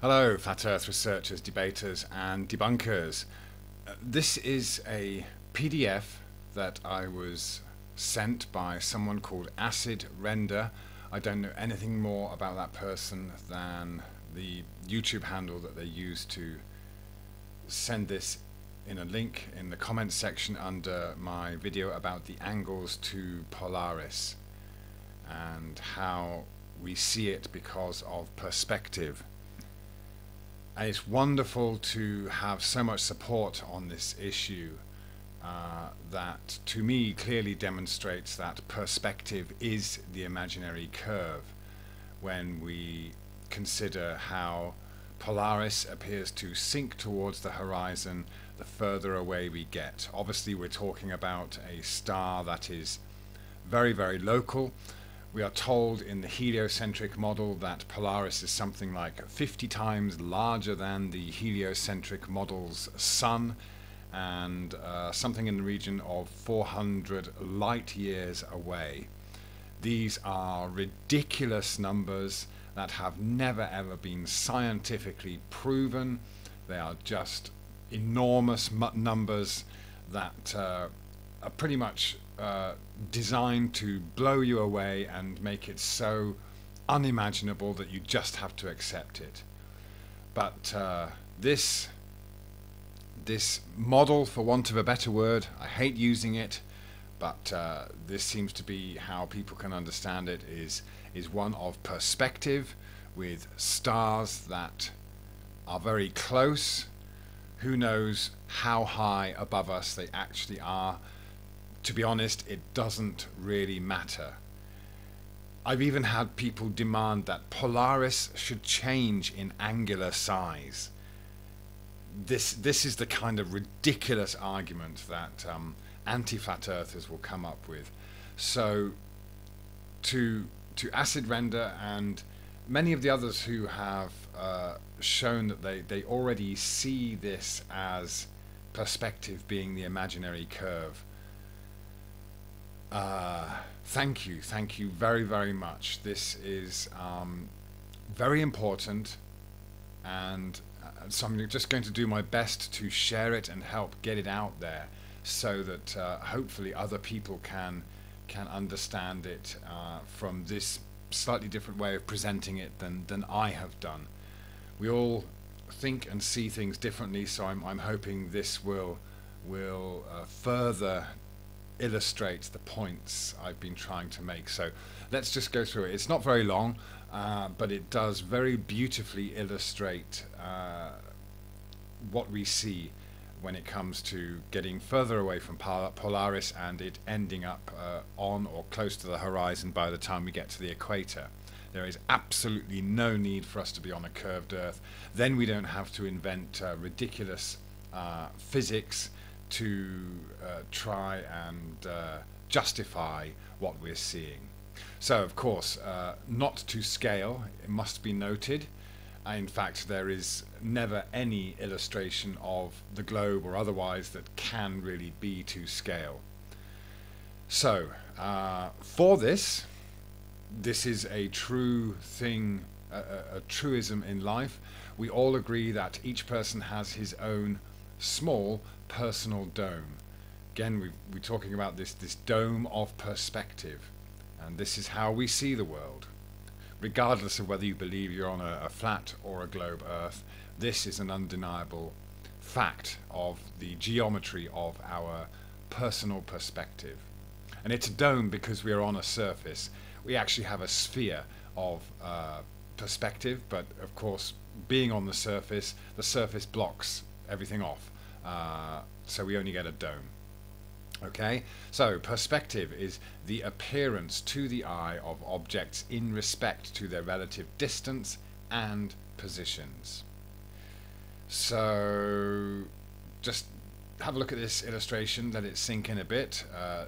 Hello, Flat Earth researchers, debaters, and debunkers. This is a PDF that I was sent by someone called Acid Render. I don't know anything more about that person than the YouTube handle that they use to send this in a link in the comments section under my video about the angles to Polaris and how we see it because of perspective. And it's wonderful to have so much support on this issue that to me clearly demonstrates that perspective is the imaginary curve when we consider how Polaris appears to sink towards the horizon the further away we get. Obviously we're talking about a star that is very, very local. We are told in the heliocentric model that Polaris is something like 50 times larger than the heliocentric model's sun, and something in the region of 400 light years away. These are ridiculous numbers that have never ever been scientifically proven. They are just enormous numbers that are pretty much designed to blow you away and make it so unimaginable that you just have to accept it. But this model, for want of a better word, I hate using it, but this seems to be how people can understand it, is one of perspective with stars that are very close. Who knows how high above us they actually are? To be honest, it doesn't really matter. I've even had people demand that Polaris should change in angular size. This is the kind of ridiculous argument that anti-flat earthers will come up with. So to Acid Render and many of the others who have shown that they already see this as perspective being the imaginary curve, thank you very, very much. This is very important, and so I'm just going to do my best to share it and help get it out there so that hopefully other people can understand it from this slightly different way of presenting it than I have done. We all think and see things differently, so I'm hoping this will further illustrate the points I've been trying to make. So let's just go through it. It's not very long, but it does very beautifully illustrate what we see when it comes to getting further away from Polaris and it ending up on or close to the horizon by the time we get to the equator. There is absolutely no need for us to be on a curved Earth. Then we don't have to invent ridiculous physics to try and justify what we're seeing. So of course, not to scale, it must be noted. In fact, there is never any illustration of the globe or otherwise that can really be to scale. So for this is a true thing, a truism in life. We all agree that each person has his own small personal dome. Again, we're talking about this dome of perspective, and this is how we see the world. Regardless of whether you believe you're on a flat or a globe Earth, this is an undeniable fact of the geometry of our personal perspective. And it's a dome because we are on a surface. We actually have a sphere of perspective, but of course, being on the surface blocks everything off. So we only get a dome. Okay, so perspective is the appearance to the eye of objects in respect to their relative distance and positions. So just have a look at this illustration, let it sink in a bit.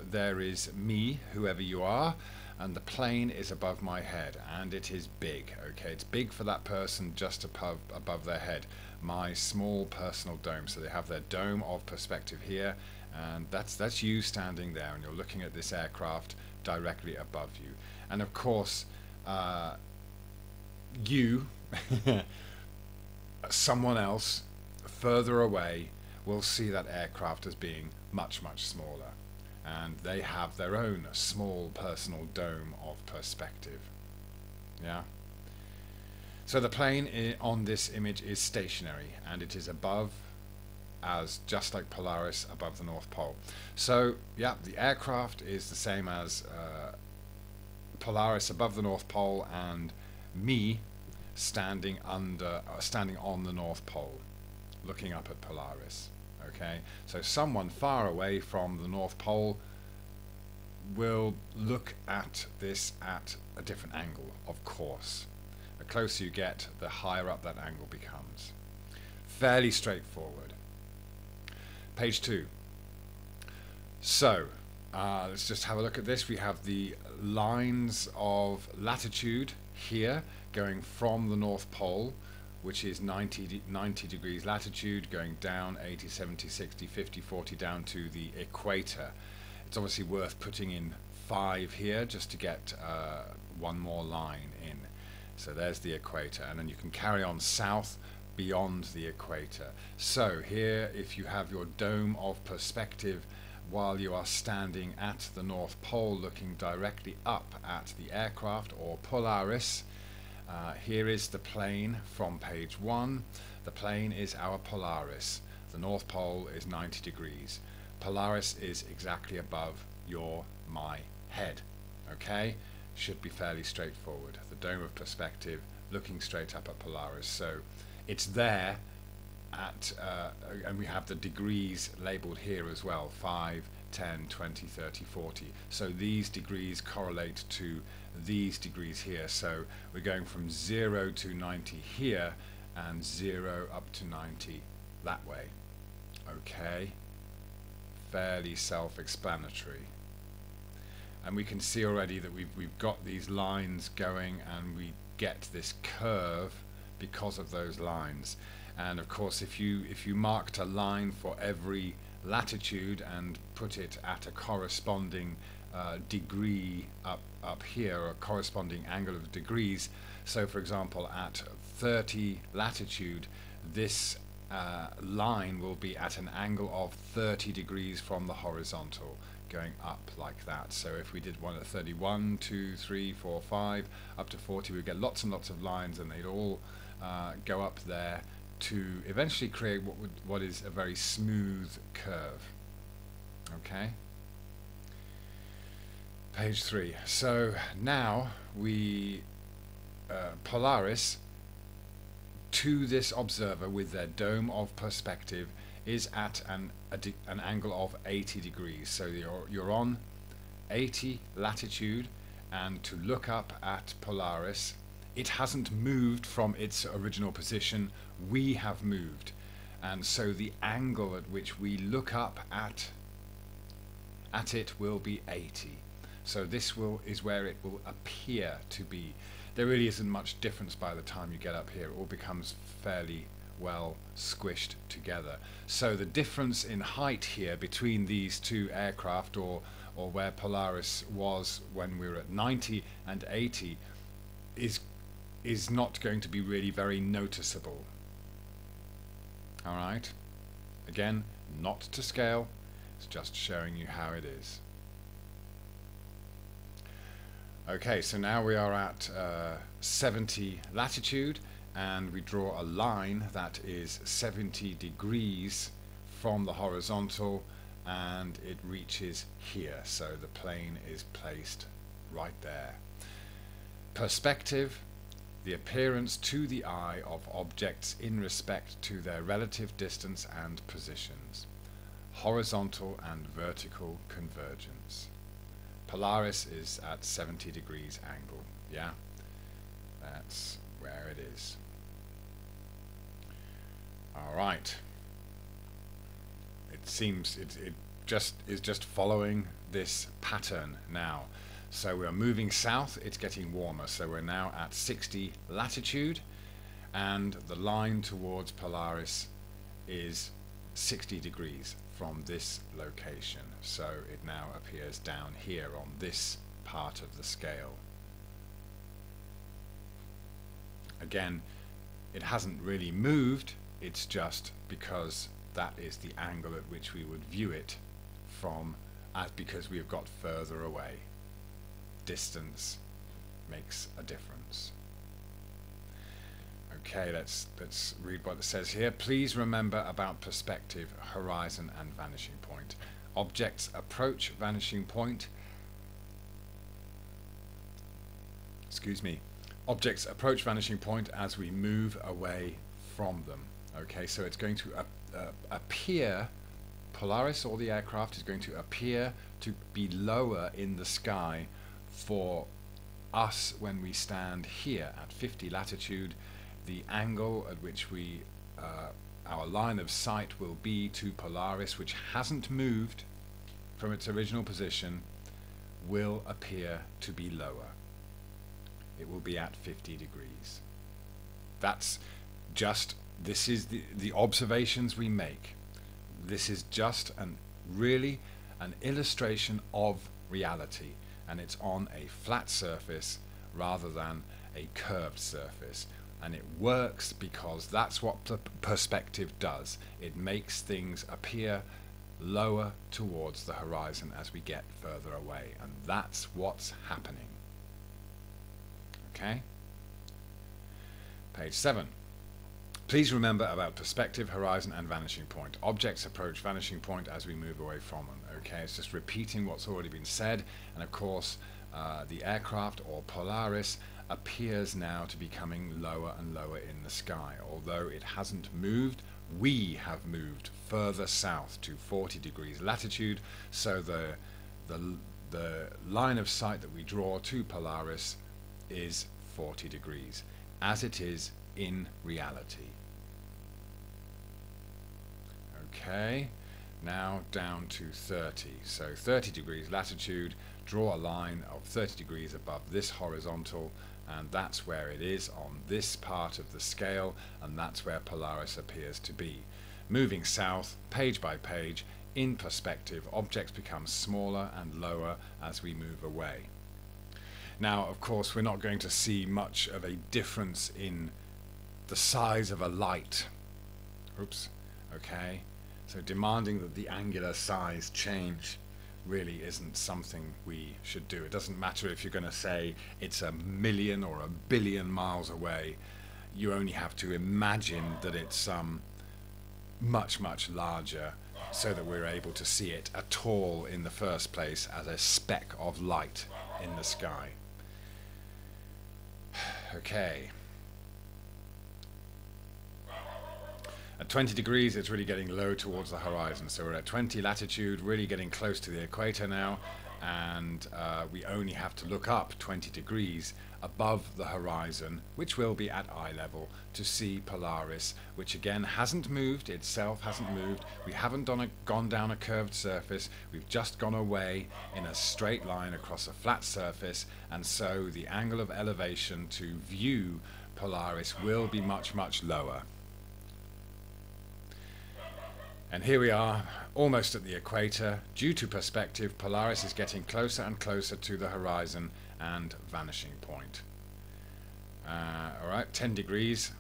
There is me, whoever you are, and the plane is above my head, and it is big. Okay, it's big for that person just above their head. My small personal dome. So they have their dome of perspective here, and that's you standing there, and you're looking at this aircraft directly above you. And of course, you someone else further away will see that aircraft as being much, much smaller. And they have their own small personal dome of perspective. Yeah. So the plane on this image is stationary, and it is above, as just like Polaris above the North Pole. So yeah, the aircraft is the same as Polaris above the North Pole, and me standing on the North Pole, looking up at Polaris. Okay, so someone far away from the North Pole will look at this at a different angle, of course. The closer you get, the higher up that angle becomes. Fairly straightforward. Page 2. So, let's just have a look at this. We have the lines of latitude here going from the North Pole, which is 90 degrees latitude, going down 80, 70, 60, 50, 40 down to the equator. It's obviously worth putting in 5 here just to get one more line in. So there's the equator, and then you can carry on south beyond the equator. So here, if you have your dome of perspective while you are standing at the North Pole looking directly up at the aircraft or Polaris, here is the plane from page 1. The plane is our Polaris. The North Pole is 90 degrees. Polaris is exactly above my head. Okay? Should be fairly straightforward. The dome of perspective looking straight up at Polaris. So it's there at, and we have the degrees labeled here as well, 5, 10, 20, 30, 40. So these degrees correlate to these degrees here. So we're going from 0 to 90 here, and 0 up to 90 that way. Okay, fairly self-explanatory. And we can see already that we've got these lines going, and we get this curve because of those lines. And of course, if you marked a line for every latitude and put it at a corresponding degree up here, a corresponding angle of degrees, so for example at 30 latitude, this line will be at an angle of 30 degrees from the horizontal, going up like that. So if we did one at 31, 2, 3, 4, 5, up to 40, we get lots and lots of lines, and they'd all go up there to eventually create what is a very smooth curve. Okay. Page 3. So now we Polaris to this observer with their dome of perspective is at an angle of 80 degrees. So you're on 80 latitude, and to look up at Polaris, it hasn't moved from its original position. We have moved, and so the angle at which we look up at it will be 80. So this is where it will appear to be. There really isn't much difference by the time you get up here. It all becomes fairly well squished together. So the difference in height here between these two aircraft, or where Polaris was when we were at 90 and 80, is not going to be really very noticeable. All right. Again, not to scale. It's just showing you how it is. Okay, so now we are at 70 latitude, and we draw a line that is 70 degrees from the horizontal, and it reaches here. So the plane is placed right there. Perspective, the appearance to the eye of objects in respect to their relative distance and positions. Horizontal and vertical convergence. Polaris is at 70 degrees angle. Yeah, that's where it is. All right. It seems it is just following this pattern now. So we're moving south. It's getting warmer. So we're now at 60 latitude, and the line towards Polaris is 60 degrees from this location. So it now appears down here on this part of the scale. Again, it hasn't really moved, it's just because that is the angle at which we would view it from, because we have got further away. Distance makes a difference. Okay, let's read what it says here. Please remember about perspective, horizon, and vanishing point. Objects approach vanishing point. Objects approach vanishing point as we move away from them. Okay, so it's going to appear, Polaris, or the aircraft, is going to appear to be lower in the sky for us when we stand here at 50 latitude. The angle at which our line of sight will be to Polaris, which hasn't moved from its original position, will appear to be lower. It will be at 50 degrees. That's just, this is the observations we make. This is just really an illustration of reality, and it's on a flat surface rather than a curved surface. And it works because that's what perspective does. It makes things appear lower towards the horizon as we get further away, and that's what's happening. Okay? Page 7. Please remember about perspective, horizon, and vanishing point. Objects approach vanishing point as we move away from them. Okay, it's just repeating what's already been said, and of course the aircraft, or Polaris, appears now to be coming lower and lower in the sky. Although it hasn't moved, we have moved further south to 40 degrees latitude, so the line of sight that we draw to Polaris is 40 degrees, as it is in reality. Okay, now down to 30. So 30 degrees latitude, draw a line of 30 degrees above this horizontal, and that's where it is on this part of the scale, and that's where Polaris appears to be. Moving south, page by page, in perspective, objects become smaller and lower as we move away. Now, of course, we're not going to see much of a difference in the size of a light. Oops, okay. So demanding that the angular size change really isn't something we should do. It doesn't matter if you're going to say it's 1,000,000 or 1,000,000,000 miles away. You only have to imagine that it's much, much larger, so that we're able to see it at all in the first place as a speck of light in the sky. Okay. At 20 degrees, it's really getting low towards the horizon. So we're at 20 latitude, really getting close to the equator now, and we only have to look up 20 degrees above the horizon, which will be at eye level, to see Polaris, which again hasn't moved, itself hasn't moved. We haven't gone down a curved surface, we've just gone away in a straight line across a flat surface, and so the angle of elevation to view Polaris will be much, much lower. And here we are, almost at the equator. Due to perspective, Polaris is getting closer and closer to the horizon and vanishing point. Alright, 10 degrees,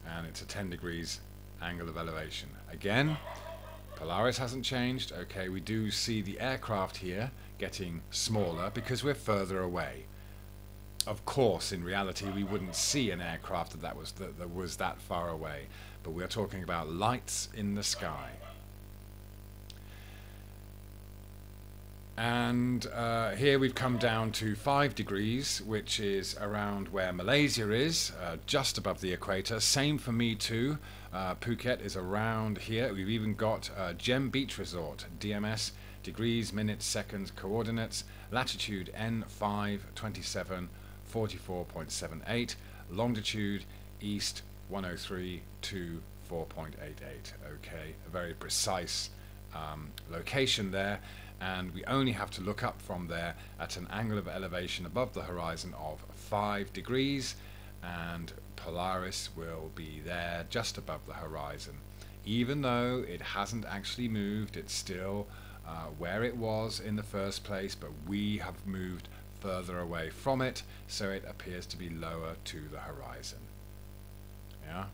and it's a 10 degrees angle of elevation. Again, Polaris hasn't changed. Okay, we do see the aircraft here getting smaller because we're further away. Of course, in reality, we wouldn't see an aircraft that was that far away, but we're talking about lights in the sky. And here we've come down to 5 degrees, which is around where Malaysia is, just above the equator. Same for me too. Phuket is around here. We've even got Gem Beach Resort, DMS, degrees, minutes, seconds, coordinates, latitude N5, 27, 44.78, longitude east 103 to 4.88. Okay, a very precise location there. And we only have to look up from there at an angle of elevation above the horizon of 5 degrees, and Polaris will be there just above the horizon. Even though it hasn't actually moved, it's still where it was in the first place, but we have moved further away from it, so it appears to be lower to the horizon. Yeah.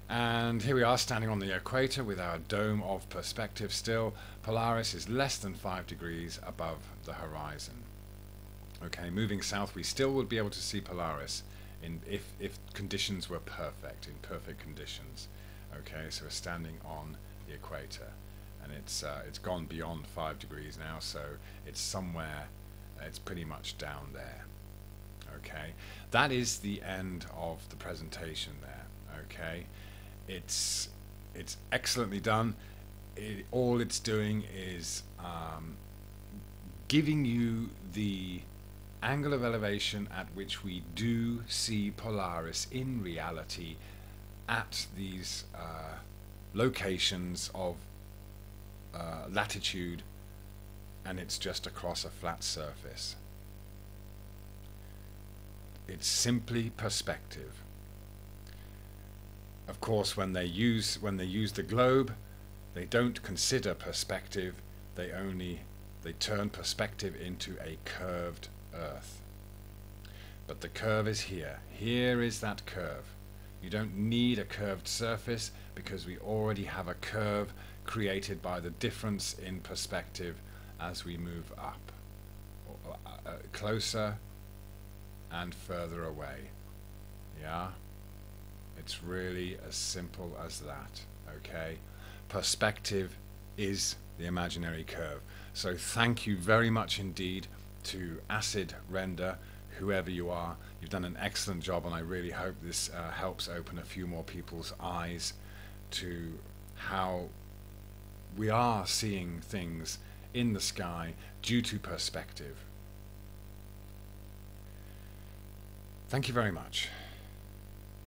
And here we are standing on the equator with our dome of perspective still. Polaris is less than 5 degrees above the horizon. Okay, moving south, we still would be able to see Polaris if conditions were perfect, in perfect conditions. Okay, so we're standing on the equator, and it's gone beyond 5 degrees now, so it's somewhere, it's pretty much down there. Okay, that is the end of the presentation there. Okay, it's excellently done. All it's doing is giving you the angle of elevation at which we do see Polaris in reality at these locations of latitude, and it's just across a flat surface. It's simply perspective. Of course, when they use the globe, they don't consider perspective. They turn perspective into a curved Earth. But the curve is here. Here is that curve. You don't need a curved surface because we already have a curve created by the difference in perspective as we move up, closer and further away. Yeah? It's really as simple as that. Okay? Perspective is the imaginary curve. So thank you very much indeed to Acid Render, whoever you are. You've done an excellent job, and I really hope this helps open a few more people's eyes to how we are seeing things in the sky due to perspective. Thank you very much.